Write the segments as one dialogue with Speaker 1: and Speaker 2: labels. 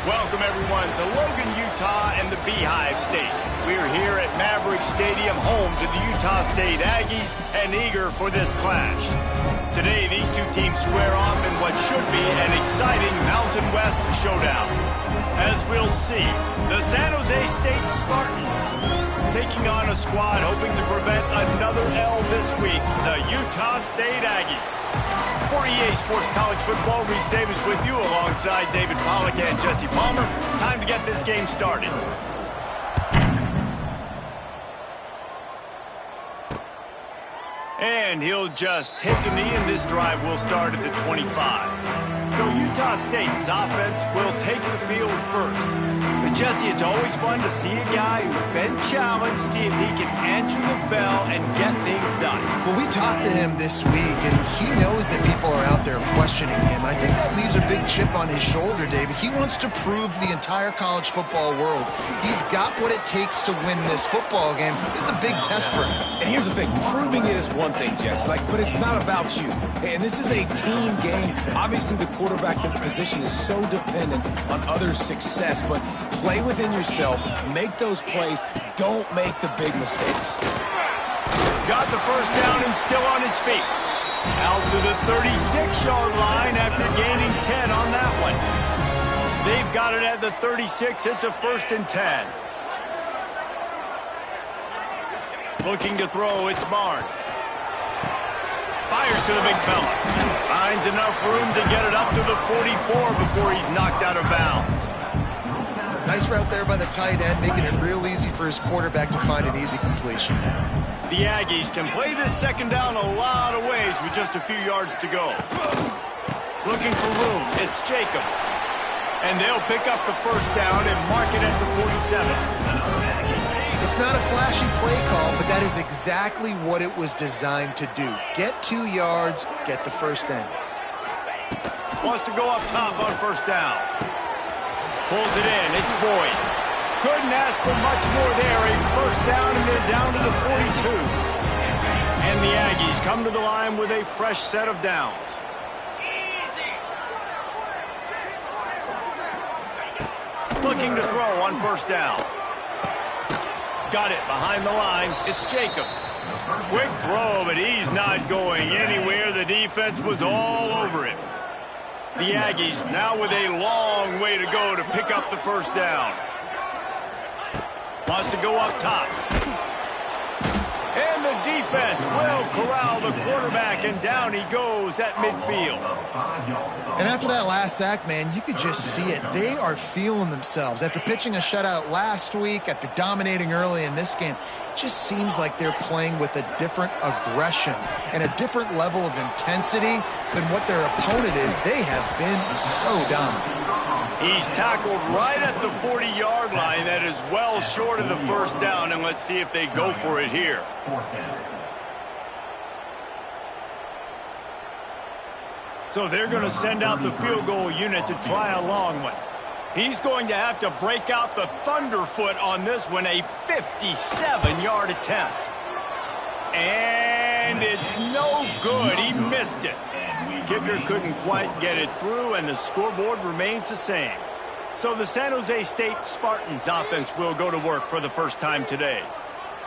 Speaker 1: Welcome, everyone, to Logan, Utah and the Beehive State. We're here at Maverick Stadium, home to the Utah State Aggies, and eager for this clash. Today, these two teams square off in what should be an exciting Mountain West showdown. As we'll see, the San Jose State Spartans taking on a squad hoping to prevent another L this week, the Utah State Aggies. For EA Sports College Football, Reese Davis with you alongside David Pollack and Jesse Palmer. Time to get this game started. And he'll just take a knee, and this drive will start at the 25. So Utah State's offense will take the field first. But Jesse, it's always fun to see a guy who's been challenged, see if he can answer the bell and get things done.
Speaker 2: Well, we talked to him this week, and he knows that people are out there questioning him. I think that leaves a big chip on his shoulder, David. He wants to prove to the entire college football world he's got what it takes to win this football game. This is a big test for him.
Speaker 3: And here's the thing, proving it is one thing, Jesse, but it's not about you. And this is a team game. Obviously, the quarterback position is so dependent on others' success, but play within yourself, make those plays, don't make the big mistakes.
Speaker 1: Got the first down and still on his feet. Out to the 36-yard line after gaining 10 on that one. They've got it at the 36. It's a 1st and 10. Looking to throw, it's Barnes. Fires to the big fella. Finds enough room to get it up to the 44 before he's knocked out of bounds.
Speaker 2: Nice route there by the tight end, making it real easy for his quarterback to find an easy completion.
Speaker 1: The Aggies can play this second down a lot of ways with just a few yards to go. Looking for room, it's Jacobs. And they'll pick up the first down and mark it at the 47.
Speaker 2: It's not a flashy play call, but that is exactly what it was designed to do. Get 2 yards, get the first down.
Speaker 1: Wants to go up top on first down. Pulls it in, it's Boyd. Couldn't ask for much more there. A first down, and they're down to the 42. And the Aggies come to the line with a fresh set of downs. Looking to throw on first down. Got it behind the line. It's Jacobs. Quick throw, but he's not going anywhere. The defense was all over him. The Aggies now with a long way to go to pick up the first down. Wants to go up top. And the defense will corral the quarterback, and down he goes at midfield.
Speaker 2: And after that last sack, man, you could just see it. They are feeling themselves. After pitching a shutout last week, after dominating early in this game, it just seems like they're playing with a different aggression and a different level of intensity than what their opponent is. They have been so dominant.
Speaker 1: He's tackled right at the 40-yard line. That is well short of the first down, and let's see if they go for it here. So they're going to send out the field goal unit to try a long one. He's going to have to break out the thunderfoot on this one, a 57-yard attempt. And it's no good. He missed it. Kicker couldn't quite get it through, and the scoreboard remains the same. So the San Jose State Spartans offense will go to work for the first time today.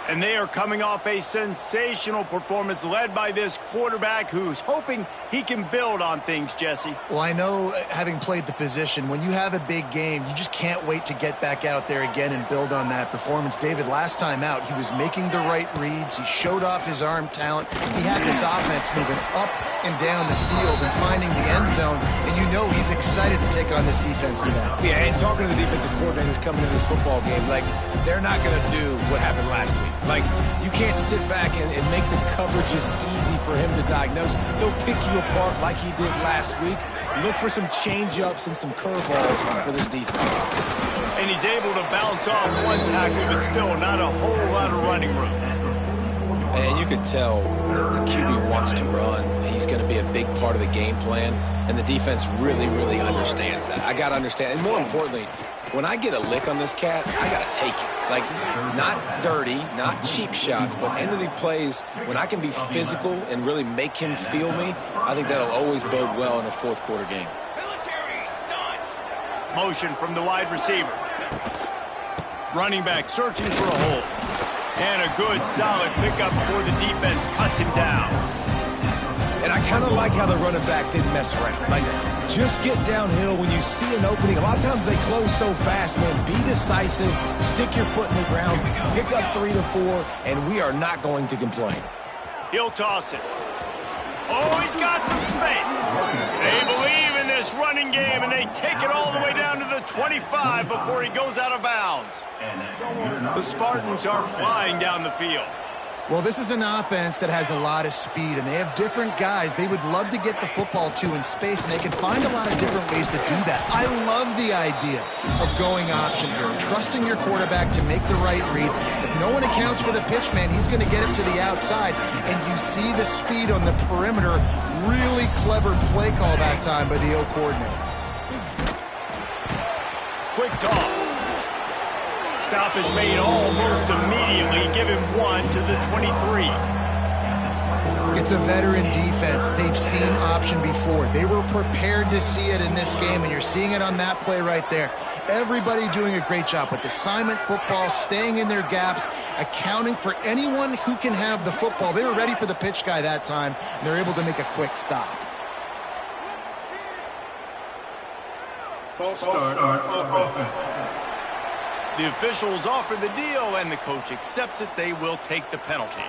Speaker 1: And they are coming off a sensational performance led by this quarterback who's hoping he can build on things, Jesse.
Speaker 2: Well, I know, having played the position, when you have a big game, you just can't wait to get back out there again and build on that performance. David, last time out, he was making the right reads. He showed off his arm talent. He had this offense moving up and down the field and finding the end zone. And you know he's excited to take on this defense today.
Speaker 3: Yeah, and talking to the defensive coordinators coming into this football game, they're not going to do what happened last week. You can't sit back and make the coverages easy for him to diagnose. He'll pick you apart like he did last week. Look for some change-ups and some curveballs for this defense.
Speaker 1: And he's able to bounce off one tackle, but still not a whole lot of running room.
Speaker 3: And you could tell the QB wants to run. He's going to be a big part of the game plan, and the defense really, really understands that. I got to understand, and more importantly, when I get a lick on this cat, I got to take it. Not dirty, not cheap shots, but end of the plays, when I can be physical and really make him feel me, I think that'll always bode well in a fourth quarter game.
Speaker 1: Motion from the wide receiver. Running back searching for a hole. And a good, solid pickup before the defense cuts him down.
Speaker 3: And I kind of like how the running back didn't mess around. Like, just get downhill when you see an opening. A lot of times they close so fast, man. Be decisive, stick your foot in the ground, pick up 3 to 4, and we are not going to complain.
Speaker 1: He'll toss it. Oh, he's got some space. They believe in this running game, and they take it all the way down to the 25 before he goes out of bounds. The Spartans are flying down the field.
Speaker 2: Well, this is an offense that has a lot of speed, and they have different guys they would love to get the football to in space, and they can find a lot of different ways to do that. I love the idea of going option here, trusting your quarterback to make the right read. If no one accounts for the pitch, man, he's going to get it to the outside, and you see the speed on the perimeter. Really clever play call that time by the O coordinator.
Speaker 1: Quick toss. Stop is made almost immediately. Give him 1 to the 23.
Speaker 2: It's a veteran defense. They've seen option before. They were prepared to see it in this game, and you're seeing it on that play right there. Everybody doing a great job with assignment football, staying in their gaps, accounting for anyone who can have the football. They were ready for the pitch guy that time, and they're able to make a quick stop.
Speaker 4: False start on offense.
Speaker 1: The officials offer the deal, and the coach accepts it. They will take the penalty.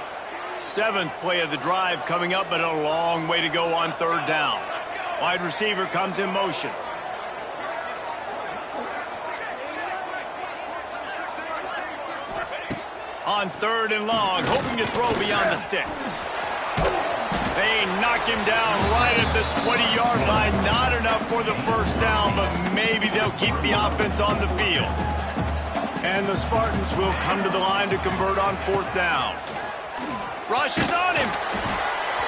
Speaker 1: 7th play of the drive coming up, but a long way to go on 3rd down. Wide receiver comes in motion. On 3rd and long, hoping to throw beyond the sticks. They knock him down right at the 20-yard line. Not enough for the 1st down, but maybe they'll keep the offense on the field. And the Spartans will come to the line to convert on 4th down. Rush is on him.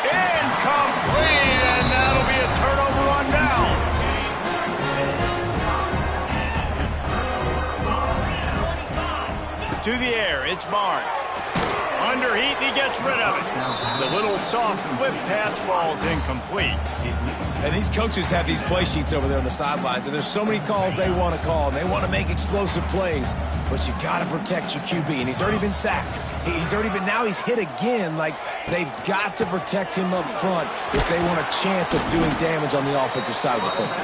Speaker 1: Incomplete, and that'll be a turnover on downs. To the air, it's Barnes. Under heat, and he gets rid of it. The little soft flip pass falls incomplete.
Speaker 3: And these coaches have these play sheets over there on the sidelines, and there's so many calls they want to call, and they want to make explosive plays, but you got to protect your QB, and he's already been sacked. Now he's hit again. Like, they've got to protect him up front if they want a chance of doing damage on the offensive side of the football.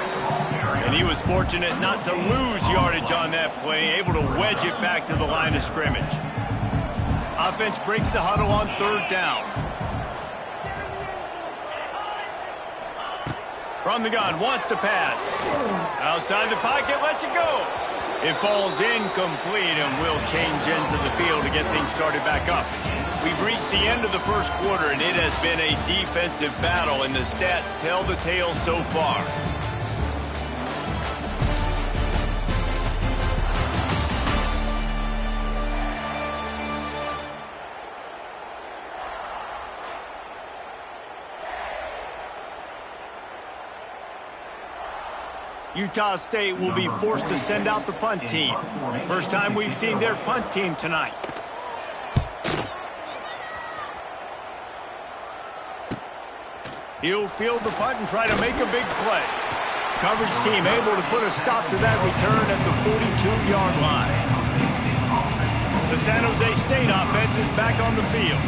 Speaker 1: And he was fortunate not to lose yardage on that play, able to wedge it back to the line of scrimmage. Offense breaks the huddle on 3rd down. From the gun, wants to pass. Outside the pocket, lets it go. It falls incomplete, and will change ends of the field to get things started back up. We've reached the end of the 1st quarter, and it has been a defensive battle, and the stats tell the tale so far. Utah State will be forced to send out the punt team. First time we've seen their punt team tonight. He'll field the punt and try to make a big play. Coverage team able to put a stop to that return at the 42-yard line. The San Jose State offense is back on the field.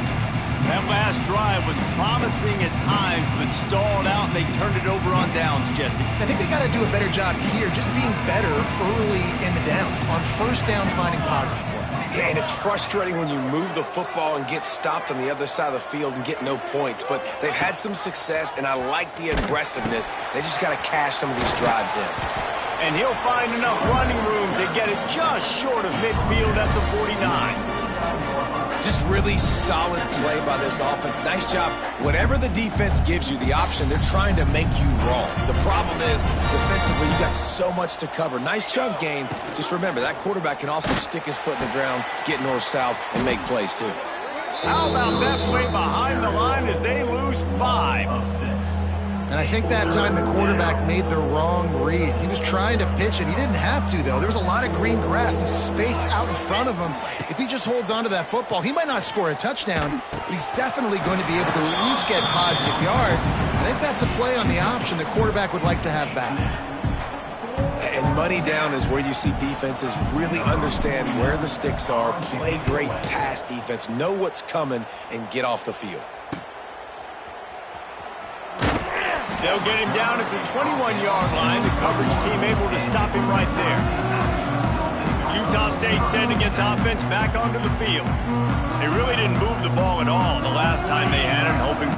Speaker 1: That last drive was promising at times, but stalled out, and they turned it over on downs, Jesse.
Speaker 2: I think they got to do a better job here, just being better early in the downs. On 1st down, finding positive plays.
Speaker 3: Yeah, and it's frustrating when you move the football and get stopped on the other side of the field and get no points. But they've had some success, and I like the aggressiveness. They just got to cash some of these drives in.
Speaker 1: And he'll find enough running room to get it just short of midfield at the 49.
Speaker 3: Just really solid play by this offense. Nice job. Whatever the defense gives you, the option, they're trying to make you wrong. The problem is, defensively, you got so much to cover. Nice chunk gain. Just remember, that quarterback can also stick his foot in the ground, get north-south, and make plays, too.
Speaker 1: How about that play behind the line as they lose 5?
Speaker 2: And I think that time the quarterback made the wrong read. He was trying to pitch it. He didn't have to, though. There was a lot of green grass and space out in front of him. If he just holds on to that football, he might not score a touchdown, but he's definitely going to be able to at least get positive yards. I think that's a play on the option the quarterback would like to have back.
Speaker 3: And money down is where you see defenses really understand where the sticks are, play great pass defense, know what's coming, and get off the field.
Speaker 1: They'll get him down at the 21-yard line. The coverage team able to stop him right there. Utah State sending its offense back onto the field. They really didn't move the ball at all the last time they had it, hoping...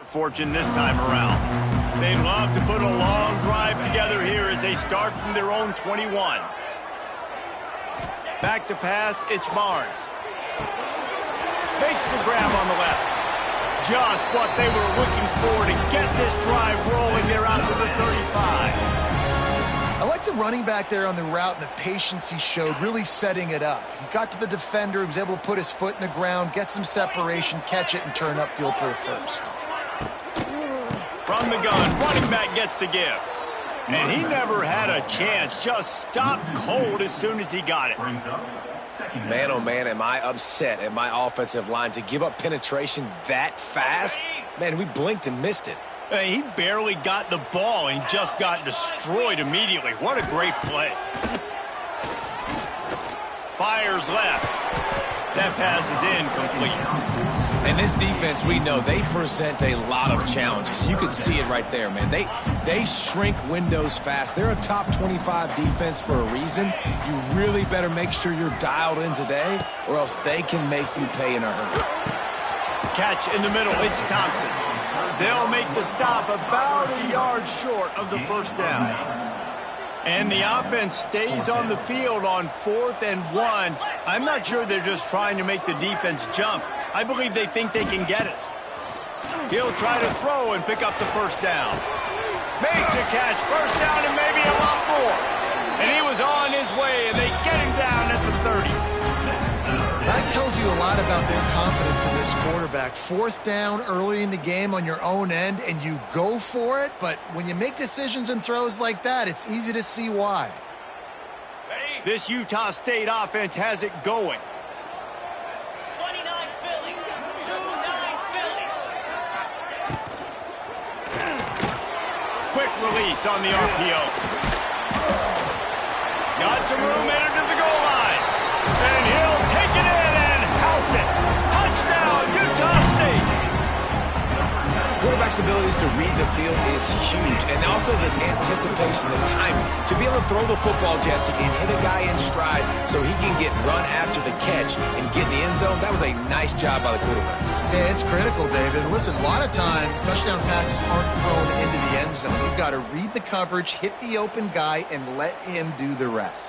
Speaker 1: fortune this time around. They'd love to put a long drive together here as they start from their own 21. Back to pass, it's Barnes. Makes the grab on the left. Just what they were looking for to get this drive rolling. They're out to the 35.
Speaker 2: I like the running back there on the route and the patience he showed, really setting it up. He got to the defender, he was able to put his foot in the ground, get some separation, catch it, and turn upfield for the first.
Speaker 1: From the gun, running back gets the give. And he never had a chance, just stopped cold as soon as he got it.
Speaker 3: Man, oh man, am I upset at my offensive line to give up penetration that fast? Man, we blinked and missed it.
Speaker 1: He barely got the ball and just got destroyed immediately. What a great play. Fires left. That pass is incomplete.
Speaker 3: And this defense, we know, they present a lot of challenges. You can see it right there, man. They shrink windows fast. They're a top 25 defense for a reason. You really better make sure you're dialed in today, or else they can make you pay in a hurry.
Speaker 1: Catch in the middle. It's Thompson. They'll make the stop about a yard short of the first down. And the offense stays on the field on 4th and 1. I'm not sure they're just trying to make the defense jump. I believe they think they can get it. He'll try to throw and pick up the first down. Makes a catch. First down and maybe a lot more. And he was on his way, and they get him down at the 30.
Speaker 2: That tells you a lot about their confidence in this quarterback. 4th down early in the game on your own end, and you go for it. But when you make decisions and throws like that, it's easy to see why.
Speaker 1: This Utah State offense has it going.
Speaker 5: 29 Philly, 2-9 Philly.
Speaker 1: Quick release on the RPO. Got some room, entered to the goal line. And he'll take it in and house it. Touchdown, Utah State.
Speaker 3: Quarterback's abilities to read the field is huge. And also the anticipation, the timing. To be able to throw the football, Jesse, and hit a guy in stride so he can get run after the catch and get in the end zone, that was a nice job by the quarterback.
Speaker 2: Yeah, it's critical, David. Listen, a lot of times touchdown passes aren't thrown into the end zone. You've got to read the coverage, hit the open guy, and let him do the rest.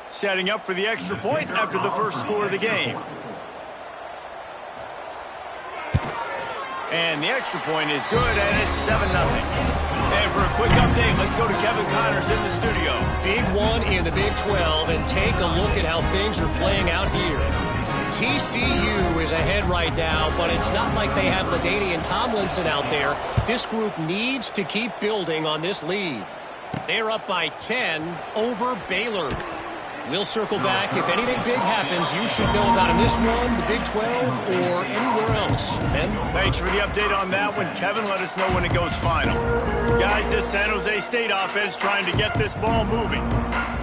Speaker 1: Setting up for the extra point after the first score of the game. And the extra point is good, and it's 7-0. And for a quick update, let's go to Kevin Connors in the studio.
Speaker 6: Big one in the Big 12, and take a look at how things are playing out here. TCU is ahead right now, but it's not like they have LaDainian Tomlinson out there. This group needs to keep building on this lead. They're up by 10 over Baylor. We'll circle back. If anything big happens, you should know about in this one, the Big 12, or anywhere else. Ben?
Speaker 1: Thanks for the update on that one. Kevin, let us know when it goes final. Guys, this San Jose State offense trying to get this ball moving.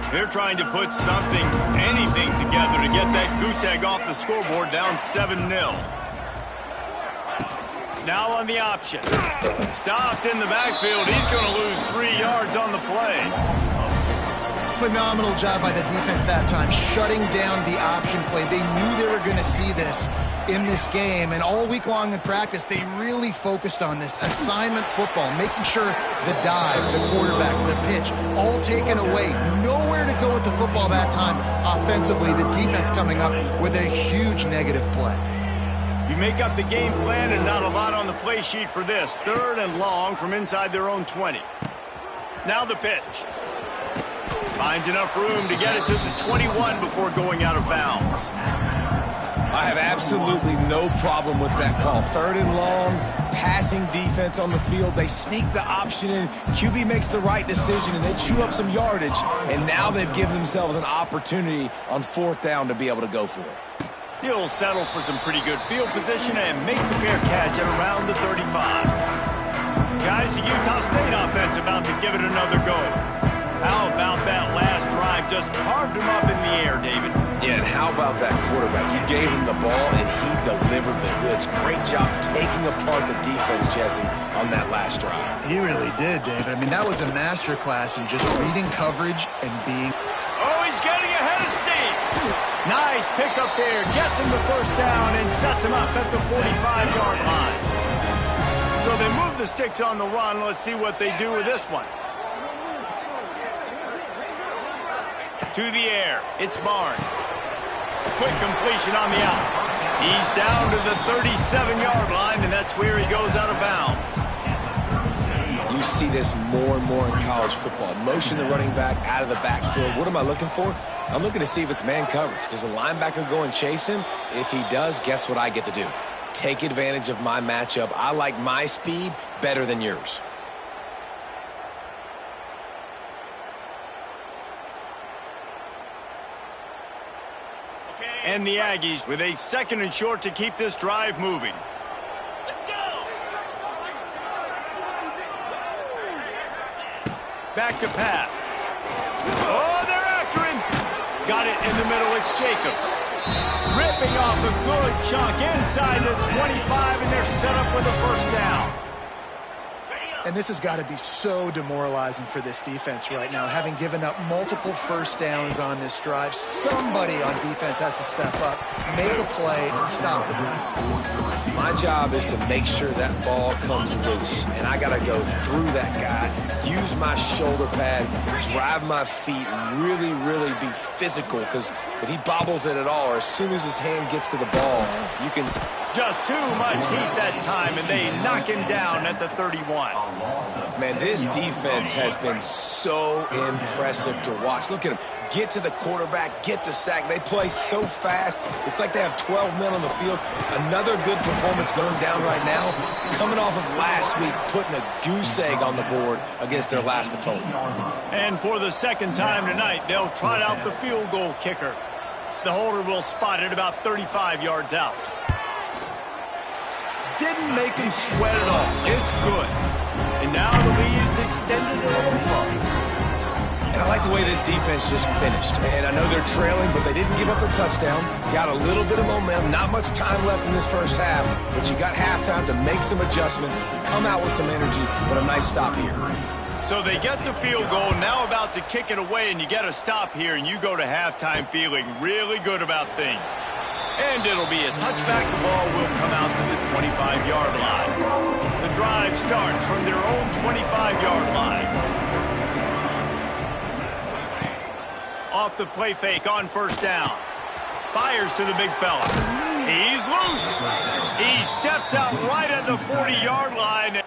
Speaker 1: They're trying to put something, anything together to get that goose egg off the scoreboard down 7-0. Now on the option. Stopped in the backfield. He's going to lose 3 yards on the play.
Speaker 2: Phenomenal job by the defense that time, shutting down the option play. They knew they were going to see this in this game, and all week long in practice, they really focused on this assignment football, making sure the dive, the quarterback, the pitch, all taken away. Nowhere to go with the football that time offensively. The defense coming up with a huge negative play.
Speaker 1: You make up the game plan and not a lot on the play sheet for this. 3rd and long from inside their own 20. Now the pitch. Finds enough room to get it to the 21 before going out of bounds.
Speaker 3: I have absolutely no problem with that call. 3rd and long, passing defense on the field. They sneak the option in. QB makes the right decision, and they chew up some yardage, and now they've given themselves an opportunity on 4th down to be able to go for it.
Speaker 1: He'll settle for some pretty good field position and make the fair catch at around the 35. Guys, the Utah State offense about to give it another go. How about that last drive? Just carved him up in the air, David.
Speaker 3: Yeah, and how about that quarterback? You gave him the ball, and he delivered the goods. Great job taking apart the defense, Jesse, on that last drive.
Speaker 2: He really did, David. I mean, that was a masterclass in just reading coverage and being...
Speaker 1: Oh, he's getting ahead of steam. Nice pickup there. Gets him the first down and sets him up at the 45-yard line. So they move the sticks on the run. Let's see what they do with this one. To the air. It's Barnes. Quick completion on the out. He's down to the 37-yard line, and that's where he goes out of bounds.
Speaker 3: You see this more and more in college football. Motion the running back out of the backfield. What am I looking for? I'm looking to see if it's man coverage. Does a linebacker go and chase him? If he does, guess what I get to do? Take advantage of my matchup. I like my speed better than yours.
Speaker 1: And the Aggies with a 2nd and short to keep this drive moving.
Speaker 5: Let's go!
Speaker 1: Back to pass. Oh, they're after him. Got it in the middle. It's Jacobs. Ripping off a good chunk inside the 25, and they're set up with a first down.
Speaker 2: And this has got to be so demoralizing for this defense right now. Having given up multiple first downs on this drive, somebody on defense has to step up, make a play, and stop the bleed.
Speaker 3: My job is to make sure that ball comes loose, and I got to go through that guy, use my shoulder pad, drive my feet, and really, really be physical, because if he bobbles it at all, or as soon as his hand gets to the ball, you can...
Speaker 1: Just too much heat that time, and they knock him down at the 31.
Speaker 3: Man, this defense has been so impressive to watch. Look at him. Get to the quarterback, get the sack. They play so fast. It's like they have 12 men on the field. Another good performance going down right now. Coming off of last week, putting a goose egg on the board against their last opponent.
Speaker 1: And for the 2nd time tonight, they'll trot out the field goal kicker. The holder will spot it about 35 yards out. Didn't make him sweat at all. It's good. And now the lead is extended a little further.
Speaker 3: And I like the way this defense just finished. And I know they're trailing, but they didn't give up a touchdown. Got a little bit of momentum. Not much time left in this first half, but you got halftime to make some adjustments, come out with some energy, but a nice stop here.
Speaker 1: So they get the field goal, now about to kick it away, and you get a stop here, and you go to halftime feeling really good about things. And it'll be a touchback. The ball will come out to the 25-yard line. The drive starts from their own 25-yard line. Off the play fake on first down. Fires to the big fella. He's loose. He steps out right at the 40-yard line.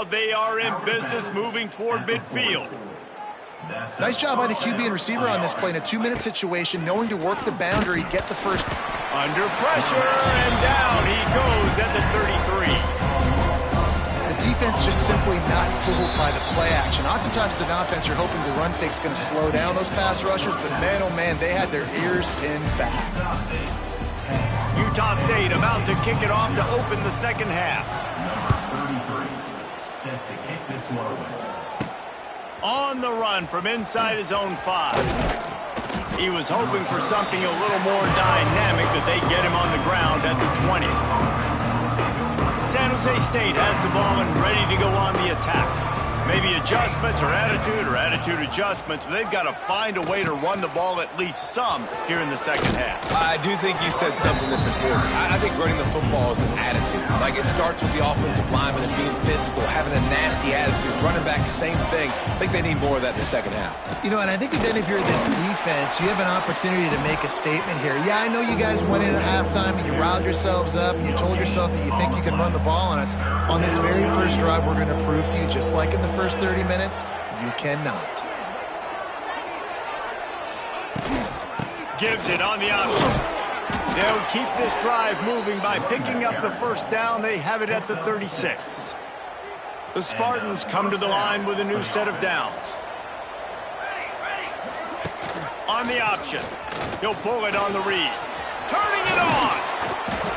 Speaker 1: They are in business moving toward midfield.
Speaker 2: Nice job by the QB and receiver on this play in a 2-minute situation, knowing to work the boundary, get the first.
Speaker 1: Under pressure, and down he goes at the 33.
Speaker 2: The defense just simply not fooled by the play action. Oftentimes as an offense, you're hoping the run fake's going to slow down those pass rushers, but man, oh man, they had their ears pinned back.
Speaker 1: Utah State about to kick it off to open the second half.
Speaker 4: Number 33, set to kick this one away.
Speaker 1: On the run from inside his own 5. He was hoping for something a little more dynamic, but they get him on the ground at the 20. San Jose State has the ball and ready to go on the attack. Maybe adjustments or attitude adjustments, but they've got to find a way to run the ball at least some here in the second half.
Speaker 3: I do think you said something that's important. I think running the football is an attitude. Like, it starts with the offensive lineman and being physical, having a nasty attitude. Running back, same thing. I think they need more of that in the second half.
Speaker 2: You know, and I think then if you're this defense, you have an opportunity to make a statement here. Yeah, I know you guys went in at halftime and you riled yourselves up and you told yourself that you think you can run the ball on us. On this very first drive, we're going to prove to you, just like in the first 30 minutes, you cannot.
Speaker 1: Gives it on the option. They'll keep this drive moving by picking up the first down. They have it at the 36. The Spartans come to the line with a new set of downs. On the option. He'll pull it on the read. Turning it on.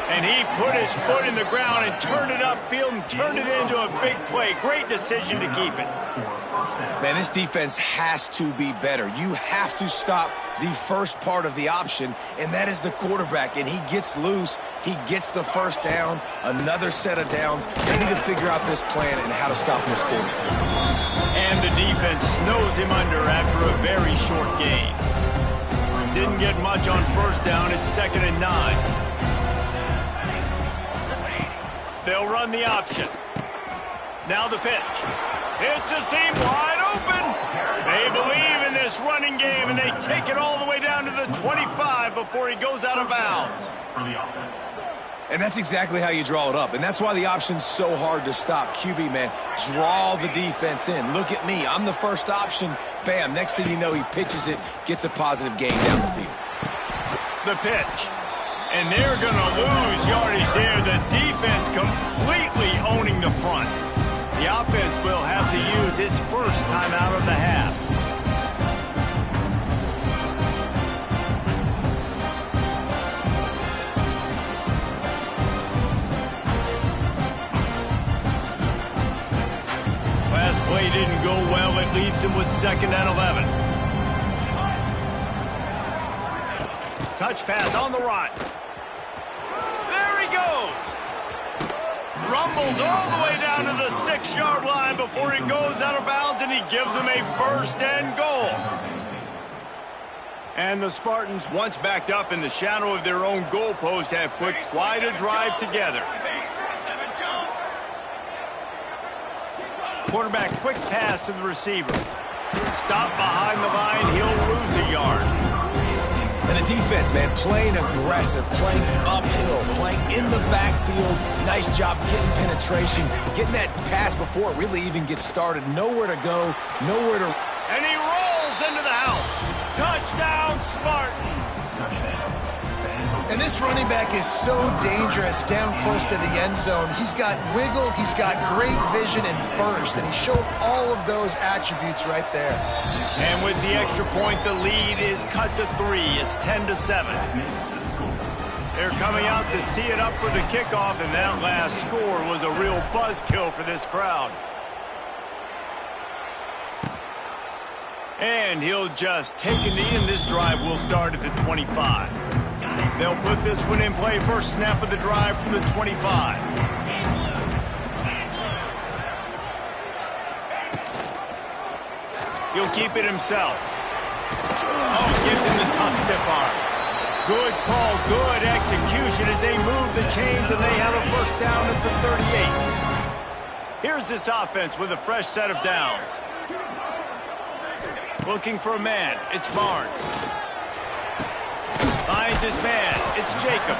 Speaker 1: And he put his foot in the ground and turned it upfield and turned it into a big play. Great decision to keep it.
Speaker 3: Man, this defense has to be better. You have to stop the first part of the option, and that is the quarterback. And he gets loose. He gets the first down, another set of downs. They need to figure out this plan and how to stop this quarterback.
Speaker 1: And the defense snows him under after a very short gain. Didn't get much on first down. It's 2nd and 9. They'll run the option. Now the pitch. It's a seam wide open. They believe in this running game, and they take it all the way down to the 25 before he goes out of bounds.
Speaker 3: And that's exactly how you draw it up. And that's why the option's so hard to stop. QB, man, draw the defense in. Look at me. I'm the first option. Bam. Next thing you know, he pitches it, gets a positive gain down the field.
Speaker 1: The pitch. And they're going to lose yardage there. The defense completely owning the front. The offense will have to use its first timeout of the half. Last play didn't go well. It leaves him with 2nd and 11. Touch pass on the right. There he goes. Rumbles all the way down to the 6-yard line before he goes out of bounds, and he gives him a 1st and goal. And the Spartans, once backed up in the shadow of their own goalpost, have put quite a drive together. Quarterback quick pass to the receiver. Stop behind the line, he'll lose a yard.
Speaker 3: And the defense, man, playing aggressive, playing uphill, playing in the backfield. Nice job getting penetration, getting that pass before it really even gets started. Nowhere to go, nowhere to...
Speaker 1: And he rolls into the house. Touchdown, Spartan.
Speaker 2: And this running back is so dangerous down close to the end zone. He's got wiggle, he's got great vision and burst, and he showed all of those attributes right there.
Speaker 1: And with the extra point, the lead is cut to 3. It's 10-7. They're coming out to tee it up for the kickoff, and that last score was a real buzzkill for this crowd. And he'll just take a knee, and this drive will start at the 25. They'll put this one in play. First snap of the drive from the 25. He'll keep it himself. Oh, gives him the tough stiff arm. Good call, good execution as they move the chains, and they have a first down at the 38. Here's this offense with a fresh set of downs. Looking for a man. It's Barnes. Finds his man. It's Jacobs.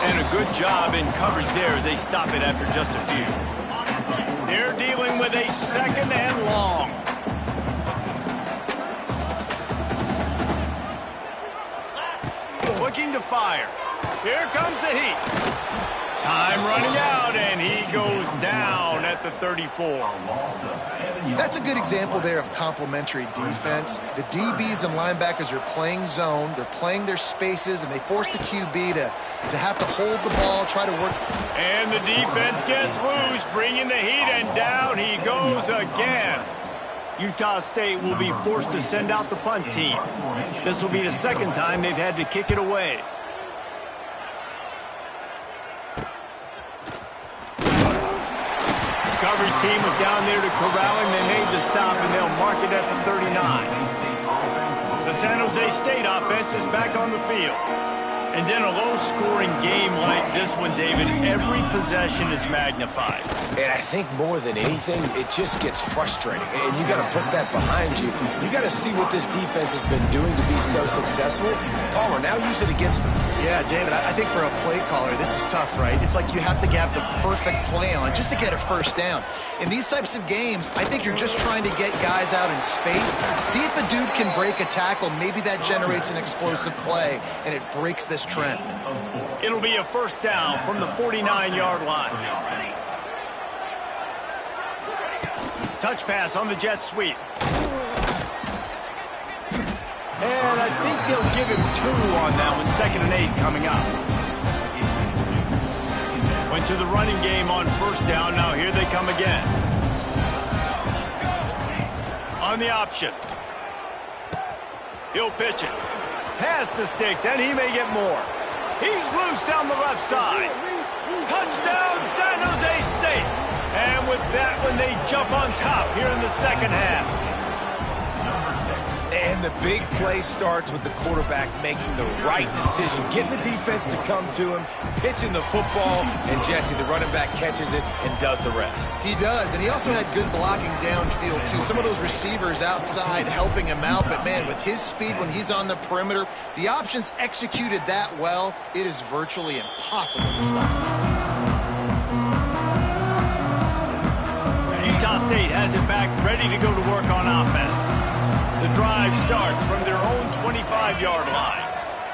Speaker 1: And a good job in coverage there as they stop it after just a few. They're dealing with a second and long. Looking to fire. Here comes the heat. Time running out, and he goes down at the 34.
Speaker 2: That's a good example there of complementary defense. The DBs and linebackers are playing zone. They're playing their spaces, and they force the QB to have to hold the ball, try to work.
Speaker 1: And the defense gets loose, bringing the heat, and down he goes again. Utah State will be forced to send out the punt team. This will be the second time they've had to kick it away. Coverage team was down there to corral him. They made the stop, and they'll mark it at the 39. The San Jose State offense is back on the field. And in a low-scoring game like this one, David, every possession is magnified.
Speaker 3: And I think more than anything, it just gets frustrating. And you got to put that behind you. You got to see what this defense has been doing to be so successful. Palmer, now use it against them.
Speaker 2: Yeah, David, I think for a play caller, this is tough, right? It's like you have to have the perfect play on just to get a first down. In these types of games, I think you're just trying to get guys out in space, see if a dude can break a tackle. Maybe that generates an explosive play, and it breaks this trend.
Speaker 1: It'll be a first down from the 49-yard line. Touch pass on the jet sweep. And I think they'll give him 2 on that one. 2nd and 8 coming up. Went to the running game on first down. Now here they come again. On the option. He'll pitch it. Pass the sticks, and he may get more. He's loose down the left side. Touchdown, San Jose State. And with that one, they jump on top here in the second half.
Speaker 3: And the big play starts with the quarterback making the right decision, getting the defense to come to him, pitching the football, and Jesse, the running back, catches it and does the rest.
Speaker 2: He does, and he also had good blocking downfield, too. Some of those receivers outside helping him out, but, man, with his speed when he's on the perimeter, the options executed that well, it is virtually impossible to stop.
Speaker 1: Utah State has it back, ready to go to work on offense. The drive starts from their own 25-yard line.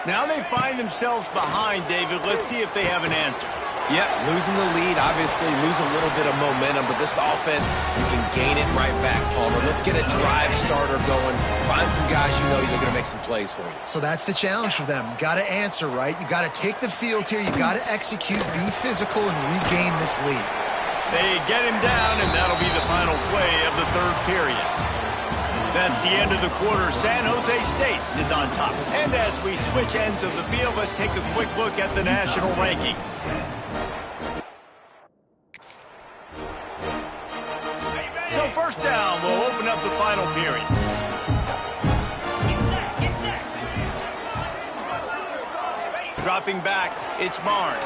Speaker 1: Now they find themselves behind, David. Let's see if they have an answer.
Speaker 3: Yep, losing the lead, obviously, lose a little bit of momentum, but this offense, you can gain it right back, Palmer. Let's get a drive starter going. Find some guys you know they're going to make some plays for you.
Speaker 2: So that's the challenge for them. You got to answer, right? You got to take the field here. You got to execute, be physical, and regain this lead.
Speaker 1: They get him down, and that'll be the final play of the third period. That's the end of the quarter. San Jose State is on top. And as we switch ends of the field, let's take a quick look at the national rankings. So first down, we'll open up the final period. Dropping back, it's Barnes.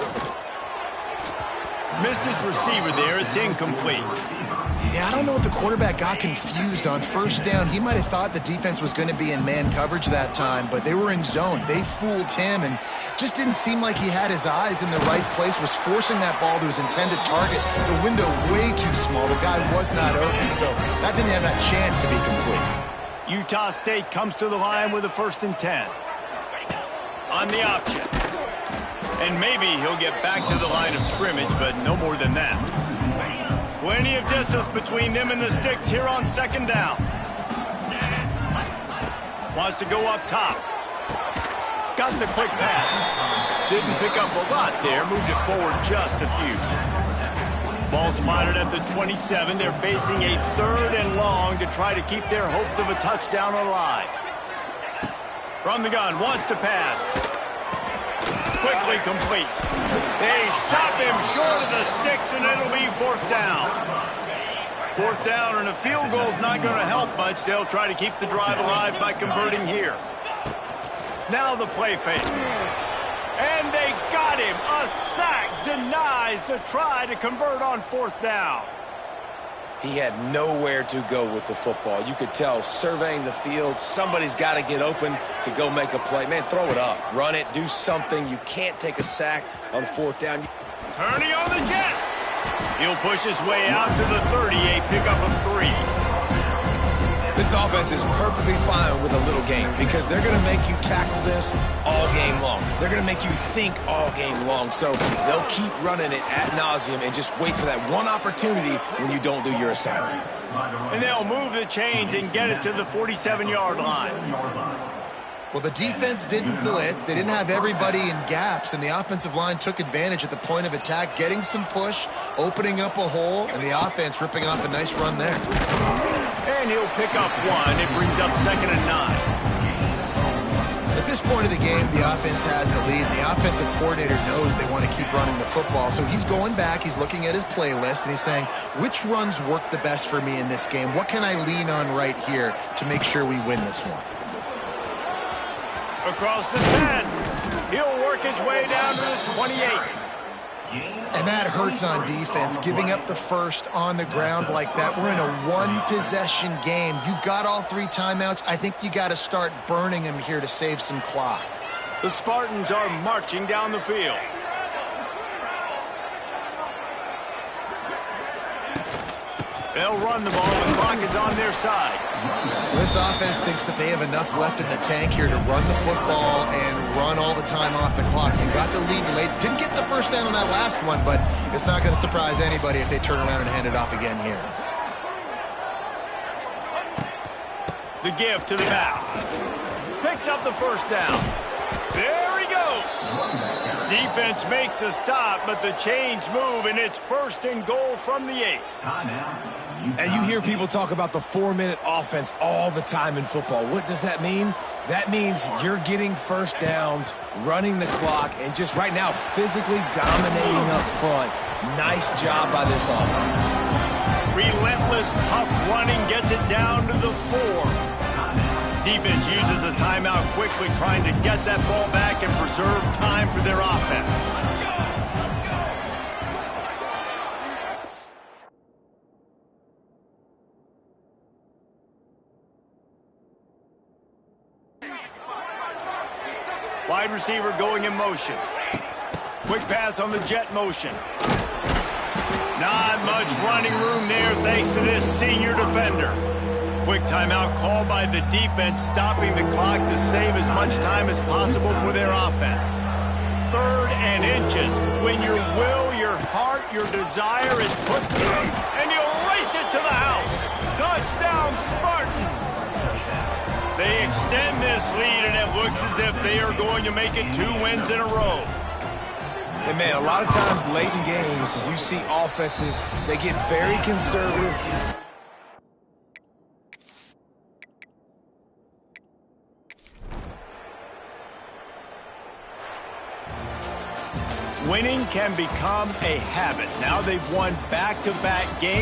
Speaker 1: Missed his receiver there. It's incomplete.
Speaker 2: Yeah, I don't know if the quarterback got confused on first down. He might have thought the defense was going to be in man coverage that time, but they were in zone. They fooled him and just didn't seem like he had his eyes in the right place, was forcing that ball to his intended target. The window way too small. The guy was not open, so that didn't have that chance to be complete.
Speaker 1: Utah State comes to the line with a 1st and 10. On the option. And maybe he'll get back to the line of scrimmage, but no more than that. Plenty of distance between them and the sticks here on 2nd down. Wants to go up top. Got the quick pass. Didn't pick up a lot there. Moved it forward just a few. Ball spotted at the 27. They're facing a 3rd and long to try to keep their hopes of a touchdown alive. From the gun, wants to pass. Quickly complete. They stop him short of the sticks, and it'll be 4th down. 4th down, and a field goal's not going to help much. They'll try to keep the drive alive by converting here. Now the play fake. And they got him. A sack denies to try to convert on 4th down.
Speaker 3: He had nowhere to go with the football. You could tell, surveying the field, somebody's got to get open to go make a play. Man, throw it up. Run it. Do something. You can't take a sack on 4th down.
Speaker 1: Turning on the Jets. He'll push his way out to the 30, a pickup of 3.
Speaker 3: This offense is perfectly fine with a little game because they're going to make you tackle this all game long. They're going to make you think all game long. So they'll keep running it ad nauseum and just wait for that one opportunity when you don't do your assignment.
Speaker 1: And they'll move the chains and get it to the 47-yard line.
Speaker 2: Well, the defense didn't blitz. They didn't have everybody in gaps, and the offensive line took advantage at the point of attack, getting some push, opening up a hole, and the offense ripping off a nice run there.
Speaker 1: And he'll pick up 1. It brings up 2nd and 9.
Speaker 2: At this point of the game, the offense has the lead, and the offensive coordinator knows they want to keep running the football. So he's going back, he's looking at his playlist, and he's saying, which runs work the best for me in this game? What can I lean on right here to make sure we win this one?
Speaker 1: Across the 10. He'll work his way down to the 28.
Speaker 2: And that hurts on defense, giving up the first on the ground like that. We're in a one-possession game. You've got all 3 timeouts. I think you got to start burning them here to save some clock.
Speaker 1: The Spartans are marching down the field. They'll run the ball. The clock is on their side.
Speaker 2: This offense thinks that they have enough left in the tank here to run the football and run all the time off the clock. They got the lead late. Didn't get the first down on that last one, but it's not going to surprise anybody if they turn around and hand it off again here.
Speaker 1: The give to the back. Picks up the first down. There he goes. Defense makes a stop, but the chains move, and it's 1st and goal from the 8.
Speaker 3: And you hear people talk about the 4-minute offense all the time in football. What does that mean? That means you're getting first downs, running the clock, and just right now physically dominating up front. Nice job by this offense.
Speaker 1: Relentless, tough running gets it down to the 4. Defense uses a timeout quickly, trying to get that ball back and preserve time for their offense. Wide receiver going in motion. Quick pass on the jet motion. Not much running room there thanks to this senior defender. Quick timeout called by the defense, stopping the clock to save as much time as possible for their offense. 3rd and inches. When your will, your heart, your desire is put to it, and you'll race it to the house. Touchdown, Spartans! They extend this lead, and it looks as if they are going to make it 2 wins in a row.
Speaker 3: And, man, a lot of times late in games, you see offenses, they get very conservative.
Speaker 1: Winning can become a habit. Now they've won back-to-back games.